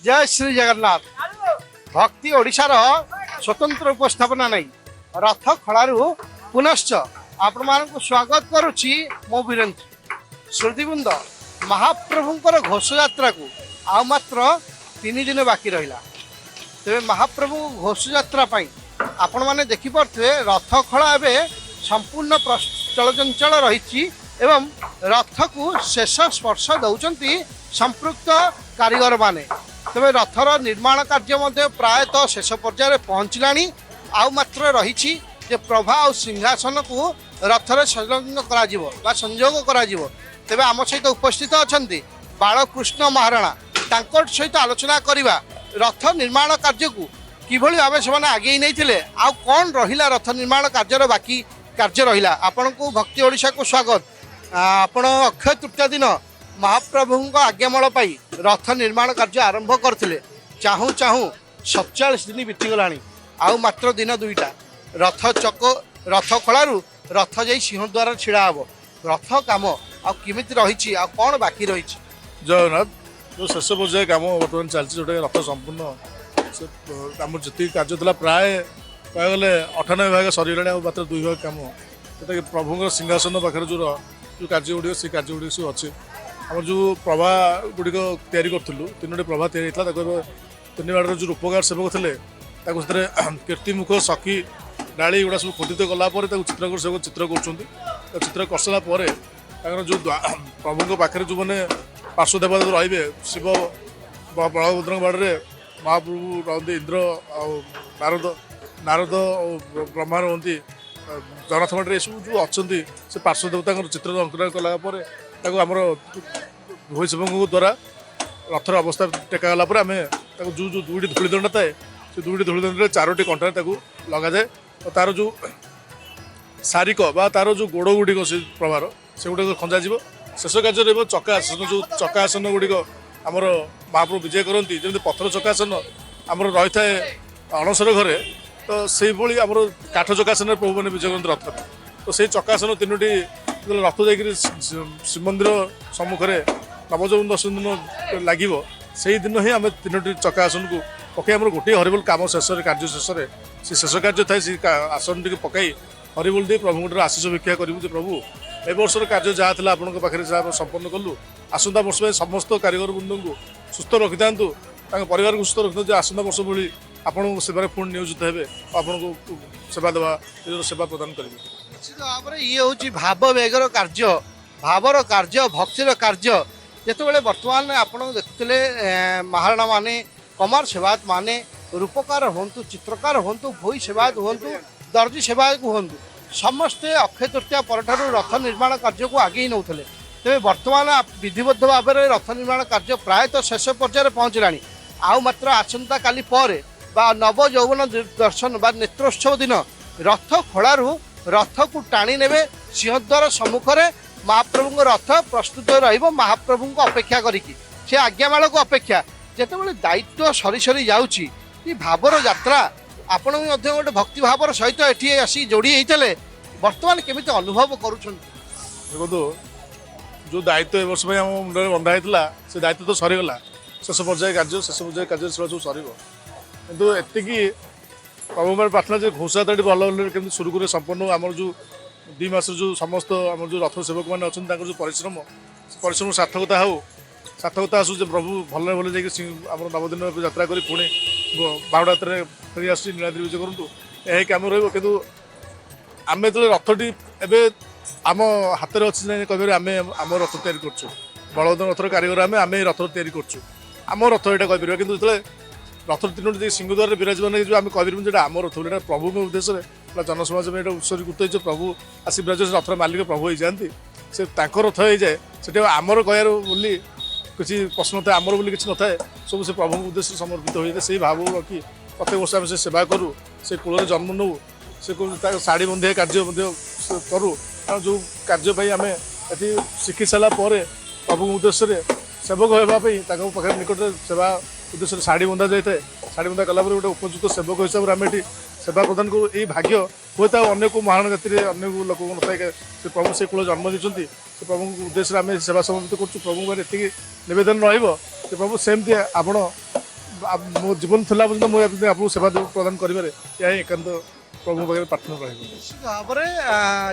जय श्री जगन्नाथ। भक्ति ओडिशार स्वतंत्र उपस्थापना नहीं रथ खड़ारू पुनश्च आपण मानक स्वागत करुच्ची मो वीरेन्द्र। श्रुतिवृंद महाप्रभुंकर घोष यात्रा को आ मात्र 3 दिन बाकी रहिला। तेरे महाप्रभु घोष यात्रा आपण माने देखि पारथुए रथ खड़ा एवं संपूर्ण चलचंचल रही एवं रथ को शेष स्पर्श दौरान संपृक्त कारीगर माने। तेरे रथर निर्माण कार्य प्रायतः शेष पर्यायर पहुँचला आउ मात्र रही प्रभा और सिंहासन को रथर संलग्न करा संयोग करा। तेरे आम सहित उपस्थित अच्छा बालकृष्ण महाराणा तांकर सहित आलोचना करवा रथ निर्माण कार्य को किभली भाव से आगे नहीं आउ कौन रहिला रथ निर्माण कार्यर बाकी कार्य रहिला। आपण को भक्ति ओडिशा को स्वागत। आपण अक्षय तृतीया दिन महाप्रभु आज्ञामल पाई रथ निर्माण कार्य आरंभ करते चाहू चाहू 47 दिन बीतीगला आउ मात्र दिन 2टा रथ चक रथ खड़ारू रथ जा सिंहद्वार छिड़ा हे रथ काम आमि रही कौन बाकी रही। जगन्नाथ जो शेष पर्याय कम बर्तमान चलती जोटा रथ संपूर्ण आम जी कार्य था प्राय कह गले 98 भाग सरीगला मात्र 2 भाग कम जोटा कि प्रभु सिंहासन पाखे जो कार्य गुड़िक से कार्य गुड़िक सब अच्छे आम जो प्रभा गुड़िक तैयारी करूँ 3टी प्रभा तैयारी होता 3 बाड़ जो रूपकार सेवक थे कीर्तिमुख सखी डाली गुड़ा सब खोदित कलापर चित्रकर सेवक चित्र कर चित्र करसारापर जो प्रभु पाखे जो मैंने पार्श्वदेव रे शिव बलभद्र बाड़े महाप्रभु रही इंद्र नारद नारद ब्रह्मा रही जगन्नाथ बाड़े ये सब जो अच्छा से पार्श्वदेवता चित्र अंकन कलापर आमर भोई सेवकों द्वारा रथर अवस्था टेकागला आम जो जो 2टी धूलिदंड थाए से 2टी धूलिदंड 4टी कंटा लग जाए और तार जो सारिक तार जो गोड़ गुड़िक से प्रभार से गुड़ खंजा शेष कार्य चकासन जो चकासन गुड़िक आमर महाप्रभु विजय करती जमी पथर चकासन आमर रही थाए अणसर घरे तो से भाई आम काठ चकासन प्रभु मैंने विजय करते रथ तो से चकासन 3टी रथ जा श्रीमंदिर सम्मुखें नवजौवन दर्शन दिन लगे से दिन ही आम 3टी चकासन को पकई आम गोटे हरिबोल कम शेष कार्य शेष शेष कार्य थाए से आसन टी पकई हरिबोल दे प्रभु आशीष भिक्षा करूँ प्रभु ए वर्षर कार्य जहाँ था आपण पाखे संपन्न कलु आसंता वर्ष में समस्त कारीगर बृंद को सुस्थ रखि था परिवार को सुस्थ रखि आसंता वर्ष भली आपण सेवार पुणी नियोजित हे आपन को सेवा देवा सेवा प्रदान करेंगे। निश्चित भाव में ये हूँ भाव वेगर कार्य भावर कार्य भक्तिर कार्य जिते बर्तमान आपड़ देखुले महाराणा माने कमार सेवायत माने रूपकार हूँ चित्रकार हूँ भोई सेवायत हूँ दर्जी सेवायत हूँ समस्ते अक्षय तृतीया पर रथ निर्माण कार्य को आगे ही नौले। तेज बर्तमान विधिबद्ध भाव में रथ निर्माण कार्य प्रायतः शेष पर्यायर पहुँचला आउ मात्र आसंता काली पर नव यौवन दर्शन नेत्रोत्सव दिन रथ खड़ारू रथ को टाणी ने सिंहद्वार सम्मुखें महाप्रभु रथ प्रस्तुत महाप्रभु को अपेक्षा करी आज्ञामाल को अपेक्षा जिते दायित्व सरी सरी जाऊँगी भावर यात्रा आपण भी गोटे भक्ति भावर सहित ये आसी जोड़ी होते बर्तमान केमी अनुभव करुँच देखो जो दायित्व ए वर्ष आम मुंडे बंधा होता से दायित्व तो सरीगला शेष पर्याय कार्य शेष पर्याय कार्य सब सर कितु एति प्रभु मैं प्रार्थना जो घोषयात्राटी भल भल केमी सुरुखुरे संपन्न आम जो 2 मास जो समस्त आम जो रथ सेवक मैंने अच्छा जो परिश्रम सार्थकता आसू प्रभु भल भल जाम नवदिन यात्रा कर पुणी बाहुड़ा यात्रा फेरी आस नीलाद्री विजय करूँ यही कम रु आम जो रथटी एवं आम हाथ में अच्छे कह आम आम रथ तैयारी कर बलभद्र रथर कारीगर आम रथ तैयारी कर आम रथ यहाँ कहीपर कि जो रथ 3टी सिंहद्वार विराजमान जो आम कहीपर जो आम रथ बोले प्रभु उद्देश्य जनसमाज में उत्सर्गीकृत हो प्रभु आसी विराज रथर मालिक प्रभु हो जाती से रथ हो जाए से आमर कह बोली किसी प्रश्न था आमर बोली किसी न था सब से प्रभु उद्देश्य समर्पित हो जाए से भाव रखी प्रत्येक वर्ष आम से सेवा करूँ से कूल जन्म नौ से शाढ़ी बंधिया कार्य करूँ जो कार्य आम ये शिखी सारापर प्रभु उद्देश्य सेवक होगापी पाखे निकट सेवा उद्देश्य शाढ़ी बंधा जाए शाढ़ी बंधा कलापर गोटे उपयुक्त सेवक हिसाब से आम ये सेवा प्रदान को यही भाग्य हुए अन्य को महान जाति अन्य लोक नए से प्रभु से कूल जन्म देते से प्रभु उद्देश्य आम सेवा समर्पित कर प्रभु ये नवेदन रही प्रभु सेमती आपण ମୋ ଜୀବନ ଥିଲା ପର୍ଯ୍ୟନ୍ତ ମୁଁ ଏମିତି ଆପଣଙ୍କୁ ସେବା ପ୍ରଦାନ କରିବାରେ ଏହା ହିଁ ଏକାନ୍ତ ପ୍ରଭୁଙ୍କ ପାଖରେ ପ୍ରାର୍ଥନା ରହିବ। ନିଶ୍ଚିତ ଭାବରେ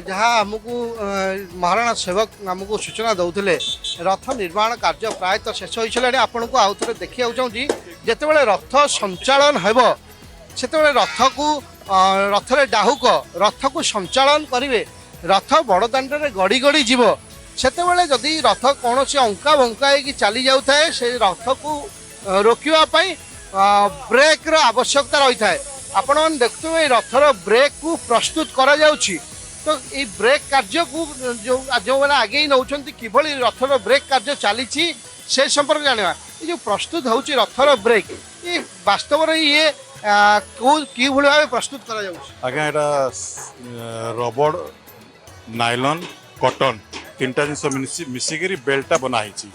ଯାହା ଆମକୁ ମହାରାଣା ସେବକ ଆମକୁ ସୂଚନା ଦେଉଥିଲେ ରଥ ନିର୍ମାଣ କାର୍ଯ୍ୟ ପ୍ରାୟତଃ ଶେଷ ହୋଇସାରିଲାଣି। ଆପଣଙ୍କୁ ଆଉ ଥରେ ଦେଖିବାକୁ ଚାହୁଁଛି ଯେତେବେଳେ ରଥ ସଞ୍ଚାଳନ ହେବ ସେତେବେଳେ ରଥରେ ଡାହୁକ ରଥକୁ ସଞ୍ଚାଳନ କରିବେ, ରଥ ବଡ଼ଦାଣ୍ଡରେ ଗଡ଼ି ଗଡ଼ି ଯିବ। ସେତେବେଳେ ଯଦି ରଥ କୌଣସି ଅଙ୍କା ବଙ୍କା ହେଇକି ଚାଲି ଯାଉଥାଏ ସେ ରଥକୁ ରୋକିବା ପାଇଁ ବ୍ରେକ୍ର ଆବଶ୍ୟକତା ରହିଥାଏ। ଆପଣମାନେ ଦେଖୁଥିବେ ଏଇ ରଥର ବ୍ରେକ୍କୁ ପ୍ରସ୍ତୁତ କରାଯାଉଛି। ତ ଏଇ ବ୍ରେକ୍ କାର୍ଯ୍ୟକୁ ଯେଉଁମାନେ ଆଗେଇ ନେଉଛନ୍ତି କିଭଳି ରଥର ବ୍ରେକ୍ କାର୍ଯ୍ୟ ଚାଲିଛି ସେ ସମ୍ପର୍କରେ ଜାଣିବା। ଏ ଯେଉଁ ପ୍ରସ୍ତୁତ ହେଉଛି ରଥର ବ୍ରେକ୍ ଏ ବାସ୍ତବରେ ଇଏ କିଭଳି ଭାବେ ପ୍ରସ୍ତୁତ କରାଯାଉଛି? ଆଜ୍ଞା ଏଇଟା ରବର ନାଇଲନ୍ କଟନ୍ ତିନିଟା ଜିନିଷ ମିଶିକିରି ବେଲ୍ଟଟା ବନା ହେଇଛି।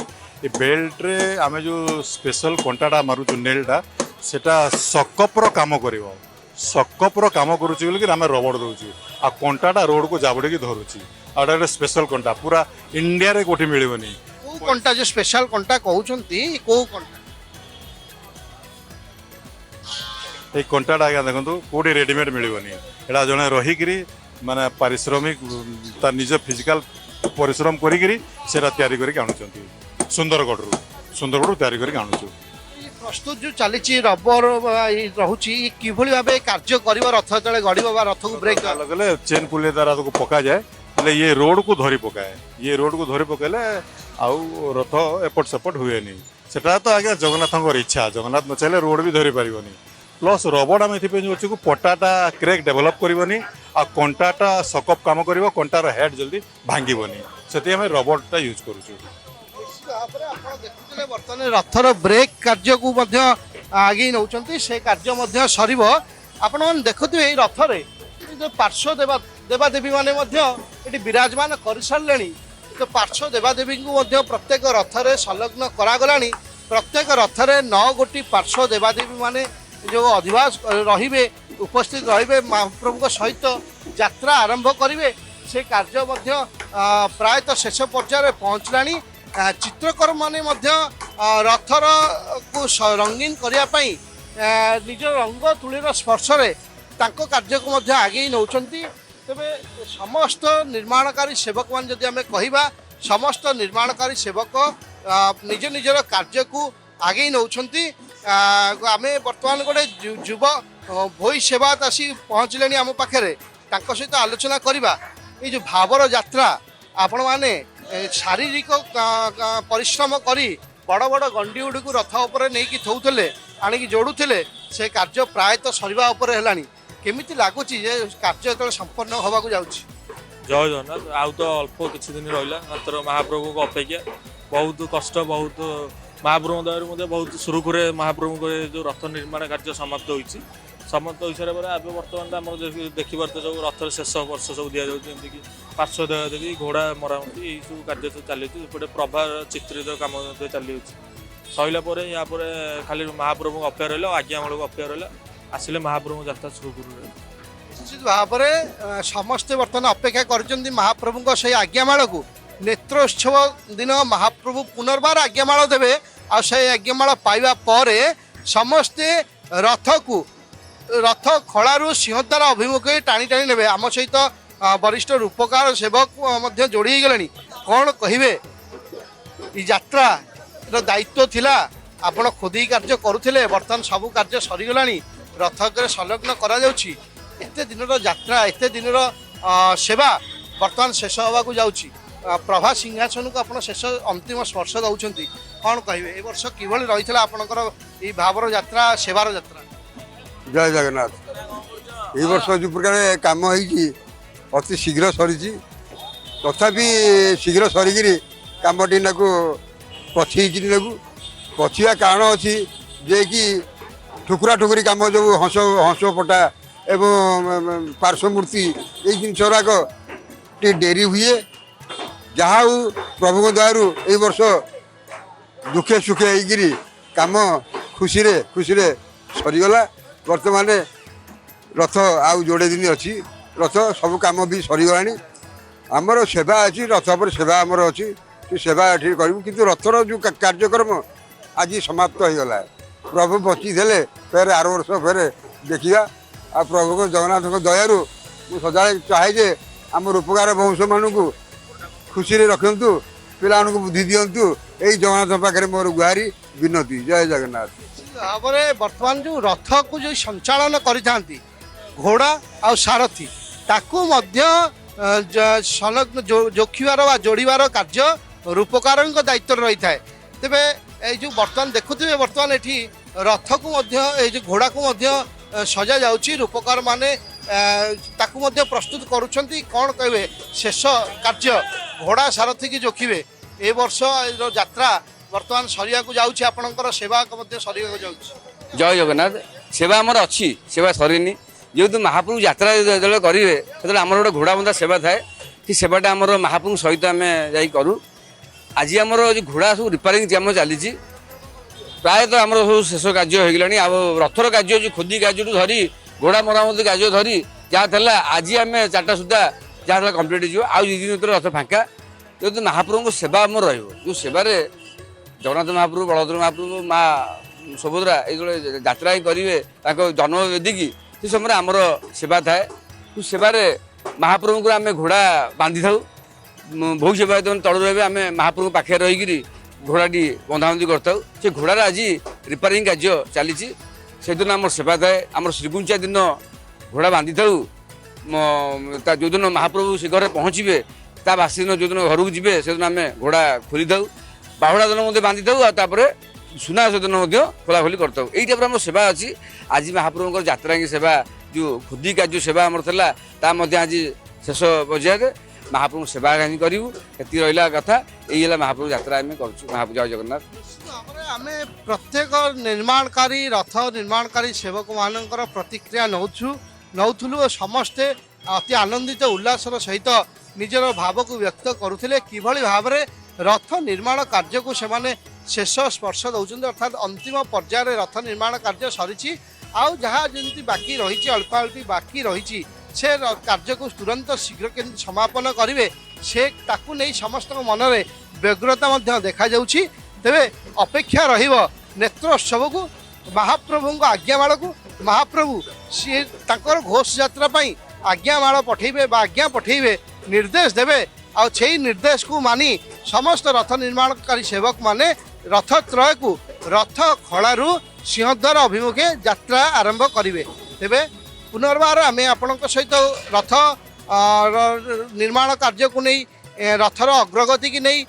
ଏ ବେଲ୍ଟରେ ଆମେ ଯେଉଁ ସ୍ପେଶାଲ କଣ୍ଟାଟା ମାରୁଛୁ ନେଲ୍ଟା ସେଟା ସକପ୍ର କାମ କରିବ। ସକପ୍ର କାମ କରୁଛି ବୋଲିକି ଆମେ ରବର ଦେଉଛୁ ଆଉ କଣ୍ଟାଟା ରୋଡ଼କୁ ଜାବୁଡ଼ିକି ଧରୁଛି। ଆଉ ଏଇଟା ଗୋଟେ ସ୍ପେଶାଲ କଣ୍ଟା ପୁରା ଇଣ୍ଡିଆରେ କୋଉଠି ମିଳିବନି। କେଉଁ କଣ୍ଟା ଯେଉଁ ସ୍ପେଶାଲ କଣ୍ଟା କହୁଛନ୍ତି କେଉଁ କଣ୍ଟା? এই কଣ୍ଟାটা ଆଜ୍ଞା ଦେଖନ୍ତୁ କୋଉଠି ରେଡିମେଡ୍ ମିଳିବନି। ଏଇଟା ଜଣେ ରହିକିରି ମାନେ ପାରିଶ୍ରମିକ ତାର ନିଜ ଫିଜିକାଲ ପରିଶ୍ରମ କରିକିରି ସେଟା ତିଆରି କରିକି ଆଣୁଛନ୍ତି ସୁନ୍ଦରଗଡ଼ରୁ ତିଆରି କରିକି ଆଣୁଛୁ। ପ୍ରସ୍ତୁତ ଯେଉଁ ଚାଲିଛି ରବର ରହୁଛି କିଭଳି ଭାବେ କାର୍ଯ୍ୟ କରିବ ରଥ ଯେତେବେଳେ ଗଡ଼ିବ ବା ରଥକୁ ବ୍ରେକ୍ ଗଲେ ଚେନ୍ ପୁଲିଆ ଦ୍ୱାରା ତାକୁ ପକାଯାଏ ହେଲେ ଇଏ ରୋଡ଼କୁ ଧରି ପକାଏ। ଇଏ ରୋଡ଼କୁ ଧରି ପକାଇଲେ ଆଉ ରଥ ଏପଟ ସେପଟ ହୁଏନି। ସେଟା ତ ଆଜ୍ଞା ଜଗନ୍ନାଥଙ୍କର ଇଚ୍ଛା, ଜଗନ୍ନାଥ ନ ଚାହିଁଲେ ରୋଡ଼ ବି ଧରି ପାରିବନି। ପ୍ଲସ୍ ରବର ଆମେ ଏଥିପାଇଁ ଅଛି କି ପଟାଟା କ୍ରେକ୍ ଡେଭଲପ୍ କରିବନି ଆଉ କଣ୍ଟାଟା ସକପ୍ କାମ କରିବ, କଣ୍ଟାର ହେଡ୍ ଜଲ୍ଦି ଭାଙ୍ଗିବନି। ସେଥିପାଇଁ ଆମେ ରବରଟା ୟୁଜ୍ କରୁଛୁ। ଭାବରେ ଆପଣ ଦେଖୁଥିଲେ ବର୍ତ୍ତମାନ ରଥର ବ୍ରେକ୍ କାର୍ଯ୍ୟକୁ ମଧ୍ୟ ଆଗେଇ ନେଉଛନ୍ତି, ସେ କାର୍ଯ୍ୟ ମଧ୍ୟ ସରିବ। ଆପଣମାନେ ଦେଖୁଥିବେ ଏଇ ରଥରେ ଏ ଯେଉଁ ପାର୍ଶ୍ୱ ଦେବାଦେବୀ ମାନେ ମଧ୍ୟ ଏଠି ବିରାଜମାନ କରିସାରିଲେଣି। ତ ପାର୍ଶ୍ୱ ଦେବାଦେବୀଙ୍କୁ ମଧ୍ୟ ପ୍ରତ୍ୟେକ ରଥରେ ସଂଲଗ୍ନ କରାଗଲାଣି। ପ୍ରତ୍ୟେକ ରଥରେ 9 ଗୋଟି ପାର୍ଶ୍ୱ ଦେବାଦେବୀ ମାନେ ଯେଉଁ ଅଧିବାସ ରହିବେ ଉପସ୍ଥିତ ରହିବେ ମହାପ୍ରଭୁଙ୍କ ସହିତ ଯାତ୍ରା ଆରମ୍ଭ କରିବେ। ସେ କାର୍ଯ୍ୟ ମଧ୍ୟ ପ୍ରାୟତଃ ଶେଷ ପର୍ଯ୍ୟାୟରେ ପହଞ୍ଚିଲାଣି। ଚିତ୍ରକରମାନେ ମଧ୍ୟ ରଥରକୁ ରଙ୍ଗୀନ କରିବା ପାଇଁ ନିଜ ରଙ୍ଗ ତୁଳିର ସ୍ପର୍ଶରେ ତାଙ୍କ କାର୍ଯ୍ୟକୁ ମଧ୍ୟ ଆଗେଇ ନେଉଛନ୍ତି। ତେବେ ସମସ୍ତ ନିର୍ମାଣକାରୀ ସେବକମାନେ ଯଦି ଆମେ କହିବା ସମସ୍ତ ନିର୍ମାଣକାରୀ ସେବକ ନିଜ ନିଜର କାର୍ଯ୍ୟକୁ ଆଗେଇ ନେଉଛନ୍ତି। ଆମେ ବର୍ତ୍ତମାନ ଗୋଟେ ଯୁବ ଭୋଇ ସେବାୟତ ଆସି ପହଞ୍ଚିଲେଣି ଆମ ପାଖରେ, ତାଙ୍କ ସହିତ ଆଲୋଚନା କରିବା। ଏଇ ଯେଉଁ ଭାବର ଯାତ୍ରା ଆପଣମାନେ ଶାରୀରିକ ପରିଶ୍ରମ କରି ବଡ଼ ବଡ଼ ଗଣ୍ଡି ଗୁଡ଼ିକୁ ରଥ ଉପରେ ନେଇକି ଥଉଥିଲେ ଆଣିକି ଯୋଡ଼ୁଥିଲେ, ସେ କାର୍ଯ୍ୟ ପ୍ରାୟତଃ ସରିବା ଉପରେ ହେଲାଣି। କେମିତି ଲାଗୁଛି ଯେ କାର୍ଯ୍ୟ ଯେତେବେଳେ ସମ୍ପନ୍ନ ହେବାକୁ ଯାଉଛି? ଜୟ ଜଗନ୍ନାଥ। ଆଉ ତ ଅଳ୍ପ କିଛି ଦିନ ରହିଲା ମାତ୍ର ମହାପ୍ରଭୁଙ୍କ ଅପେକ୍ଷା ବହୁତ କଷ୍ଟ, ବହୁତ ମହାପ୍ରଭୁଙ୍କ ଦୟାରୁ ମଧ୍ୟ ବହୁତ ସୁରୁଖୁରୁରେ ମହାପ୍ରଭୁଙ୍କ ଯେଉଁ ରଥ ନିର୍ମାଣ କାର୍ଯ୍ୟ ସମାପ୍ତ ହୋଇଛି। ସମାପ୍ତ ହୋଇସାରିବା ପରେ ଏବେ ବର୍ତ୍ତମାନ ଆମର ଦେଖିପାରୁଥିବେ ସବୁ ରଥରେ ଶେଷ ବର୍ଷ ସବୁ ଦିଆଯାଉଛି, ଯେମିତିକି ପାର୍ଶ୍ୱ ଦେବାଦେବୀ ଘୋଡ଼ା ମରାମତି ଏଇସବୁ କାର୍ଯ୍ୟ ସବୁ ଚାଲିଛି। ଏପଟେ ପ୍ରଭା ଚିତ୍ରିତ କାମ ମଧ୍ୟ ଚାଲିଅଛି। ସରିଲା ପରେ ୟା ପରେ ଖାଲି ମହାପ୍ରଭୁଙ୍କ ଅପେକ୍ଷା ରହିଲା, ଆଜ୍ଞାମାଳକୁ ଅପେକ୍ଷା ରହିଲା। ଆସିଲେ ମହାପ୍ରଭୁଙ୍କ ଯାତ୍ରା ସୁରୁଖୁରୁରେ। ନିଶ୍ଚିତ ଭାବରେ ସମସ୍ତେ ବର୍ତ୍ତମାନ ଅପେକ୍ଷା କରିଛନ୍ତି ମହାପ୍ରଭୁଙ୍କ ସେଇ ଆଜ୍ଞାମାଳକୁ। ନେତ୍ରୋତ୍ସବ ଦିନ ମହାପ୍ରଭୁ ପୁନର୍ବାର ଆଜ୍ଞାମାଳ ଦେବେ ଆଉ ସେଇ ଆଜ୍ଞାମାଳ ପାଇବା ପରେ ସମସ୍ତେ ରଥ ଖଳାରୁ ସିଂହଦ୍ୱାର ଅଭିମୁଖେ ଟାଣି ଟାଣି ନେବେ। ଆମ ସହିତ ବରିଷ୍ଠ ରୂପକାର ସେବକ ମଧ୍ୟ ଯୋଡ଼ି ହେଇଗଲେଣି। କ'ଣ କହିବେ? এই ଯାତ୍ରାର ଦାୟିତ୍ୱ ଥିଲା, ଆପଣ ଖୋଦେଇ କାର୍ଯ୍ୟ କରୁଥିଲେ, ବର୍ତ୍ତମାନ ସବୁ କାର୍ଯ୍ୟ ସରିଗଲାଣି, ରଥରେ ସଂଲଗ୍ନ କରାଯାଉଛି। ଏତେ ଦିନର ଯାତ୍ରା, ଏତେ ଦିନର ସେବା ବର୍ତ୍ତମାନ ଶେଷ ହେବାକୁ ଯାଉଛି। ପ୍ରଭା ସିଂହାସନକୁ ଆପଣ ଶେଷ ଅନ୍ତିମ ସ୍ପର୍ଶ ଦେଉଛନ୍ତି। କ'ଣ କହିବେ ଏ ବର୍ଷ କିଭଳି ରହିଥିଲା ଆପଣଙ୍କର ଏଇ ଭାବର ଯାତ୍ରା, ସେବାର ଯାତ୍ରା? ଜୟ ଜଗନ୍ନାଥ। এই ବର୍ଷ ଯେଉଁ ପ୍ରକାର କାମ ହେଇଛି ଅତି ଶୀଘ୍ର ସରିଛି, ତଥାପି ଶୀଘ୍ର ସରିକିରି କାମଟି ନାକୁ ପଛେଇଛି। ନାକୁ ପଛିବା କାରଣ ଅଛି ଯେ କି ଠୁକୁରା ଠୁକୁରି କାମ ଯେଉଁ ହଂସ ପଟା ଏବଂ ପାର୍ଶ୍ୱ ମୂର୍ତ୍ତି ଏଇ ଜିନିଷ ଗୁଡ଼ାକ ଟିକେ ଡେରି ହୁଏ। ଯାହା ହଉ ପ୍ରଭୁଙ୍କ ଦୟାରୁ ଏଇ ବର୍ଷ ଦୁଃଖେ ସୁଖେ ହେଇକିରି କାମ ଖୁସିରେ ସରିଗଲା। ବର୍ତ୍ତମାନ ରଥ ଆଉ ଯୋଡ଼େ ଦିନ ଅଛି, ରଥ ସବୁ କାମ ବି ସରିଗଲାଣି। ଆମର ସେବା ଅଛି, ରଥ ଉପରେ ସେବା ଆମର ଅଛି, ସେ ସେବା ଏଠି କରିବୁ। କିନ୍ତୁ ରଥର ଯେଉଁ କାର୍ଯ୍ୟକ୍ରମ ଆଜି ସମାପ୍ତ ହେଇଗଲା। प्रभु बचिले फेर आर वर्ष फेर देखा आ प्रभु जगन्नाथ दयारू मुझे सदा चाहे जे आम उपकार वंश मानू खुशी रखु पिला बुद्धि दिंतु यही जगन्नाथ पाखे मोर गुहारी विनती। जय जगन्नाथ। भाव में बर्तमान जो रथ को जो संचालन करी घोड़ा आ सारथी ताकू संलग्न जोखिबार वा जोड़बार कार्य रूपकार दायित्व रही है। तेरे ये बर्तमान देखुए बर्तमान ये रथ को घोड़ा को सजा जाऊँगी रूपकार माने ताकू प्रस्तुत करुँच कौन कहे शेष कार्य घोड़ा सारथी की जोखिबे ए वर्ष यात्रा बर्तमान सरिया को जाऊँगी आपणकर सेवा सरिया को जाऊँगी। जय जगन्नाथ। सेवा आमर अच्छी सेवा सरीनी जेहेतु महाप्रभु यात्रा जो करेंगे से आम गोटे घोड़ा बंधा सेवा थाए कि सेवाटा आम महाप्रभु सहित आम जा करूँ। आज आमर जो घोड़ा सब रिपेयरिंग काम चली प्रायतः आम सब शेष कार्य हो गलानी। आ रथर कार्य जो खोदी कार्य धरी घोड़ा मरामती कार्य धरी जहाँ आज आम 4टा सुधा जहाँ कम्प्लीट हो आज 2 दिन रथ फाँका जेहेतु महाप्रभु सेवा आम रो सेवार जगन्नाथ महाप्रभु बलभद्र महाप्रभु माँ सुभद्रा ये यात्रा ही करेंगे जन्म वेदिकी से समय आमर सेवा थाए सेवार महाप्रभु को आम घोड़ा बांधि था भोग सेवायत तल रही आम महाप्रभु पाखे रहीकि घोड़ाटी बंधाबंधी करता से घोड़ार आज रिपेयरिंग कार्य चली से दिन आम सेवा थाए आम श्रीगुंचा दिन घोड़ा बांधि था जो दिन महाप्रभु से घर पहुँचे ता बासी दिन जो दिन घर को जी से दिन आम घोड़ा खोली था बाहुड़ा दिन बांधि था सुना से दिन खोलाखोली करता यही टाइप आम सेवा अच्छी। आज महाप्रभु यात्रा की सेवा जो खुदी कार्य सेवा आमर था आज शेष पर्यायर महाप्रभु सेवा ही करूँ ये रहा कथा यही है महाप्रभु यात्रा आम कर जय जगन्नाथ। आम प्रत्येक निर्माणकारी रथ निर्माणकारी सेवक मानकर प्रतिक्रिया नौथुलु समस्ते अति आनंदित उल्लासर सहित निजर भाव को व्यक्त करुले किभली भाव में रथ निर्माण कार्य को सेमाने शेष स्पर्श दौरान अर्थात अंतिम पर्यायर रथ निर्माण कार्य सरी आउ जहाँ जमी बाकी रही अल्प अल्पी बाकी रही से कार्य को तुरंत शीघ्र के समापन करेंगे से ताकू नहीं समस्त मन में व्यग्रता देखा जाउछि। तेबे अपेक्षा रहिबो नेत्रोत्सव को महाप्रभु आज्ञामाल को महाप्रभु सी घोष यात्रा आज्ञामाल पठेबे आज्ञा पठेबे निर्देश देवे आ निर्देश को मानी समस्त रथ निर्माणकारी सेवक माने रथ त्रय को रथ खड़ारू सिंहद्वार अभिमुखे यात्रा आरंभ करेंगे। तेबे पुनर्बार आम आपण सहित रथ निर्माण कार्य को नहीं रथर अग्रगति की नहीं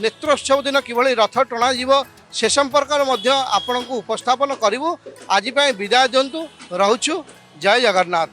नेत्रोत्सव दिन किभली रथ टणा जीव से संपर्क में आपण को उपस्थापन करूँ। आज विदाय दिंतु रोचु। जय जगन्नाथ।